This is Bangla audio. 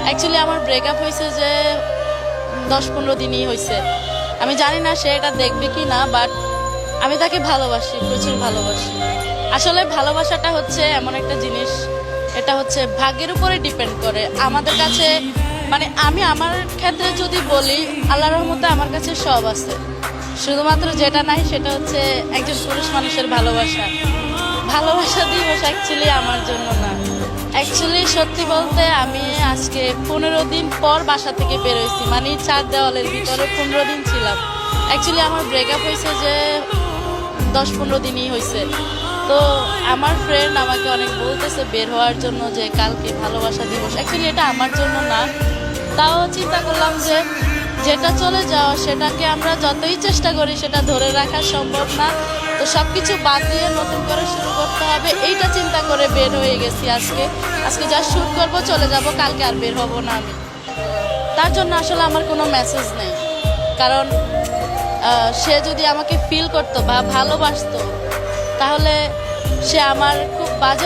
অ্যাকচুয়ালি আমার ব্রেকআপ হয়েছে যে 10-15 দিনই হয়েছে। আমি জানি না সে এটা দেখবে কি না, বাট আমি তাকে ভালোবাসি, প্রচুর ভালোবাসি। আসলে ভালোবাসাটা হচ্ছে এমন একটা জিনিস, এটা হচ্ছে ভাগ্যের উপরে ডিপেন্ড করে। আমাদের কাছে মানে আমি আমার ক্ষেত্রে যদি বলি, আল্লাহর রহমতে আমার কাছে সব আছে, শুধুমাত্র যেটা নাই সেটা হচ্ছে একজন পুরুষ মানুষের ভালোবাসা। ভালোবাসা দিবস অ্যাকচুয়ালি আমার জন্য না। অ্যাকচুয়ালি সত্যি বলতে আমি আজকে 15 দিন পর বাসা থেকে বেরোইছি, মানে 4 দেওয়ালের ভিতরে 15 দিন ছিলাম। অ্যাকচুয়ালি আমার ব্রেকআপ হয়েছে যে 10-15 দিনই হয়েছে। তো আমার ফ্রেন্ড আমাকে অনেক বলতেছে বের হওয়ার জন্য যে কালকে ভালোবাসা দিবস। অ্যাকচুয়ালি এটা আমার জন্য না, তাও চিন্তা করলাম যে যেটা চলে যাওয়া সেটাকে আমরা যতই চেষ্টা করি সেটা ধরে রাখা সম্ভব না। তো সবকিছু বাদ দিয়ে নতুন করে শুরু করতে হবে, এইটা চিন্তা করে বের হয়ে গেছি। আজকে যা শুট করবো চলে যাব, কালকে আর বের হব না আমি। তার জন্য আসলে আমার কোনো মেসেজ নেই, কারণ সে যদি আমাকে ফিল করতো বা ভালোবাসতো তাহলে সে আমার খুব বাজে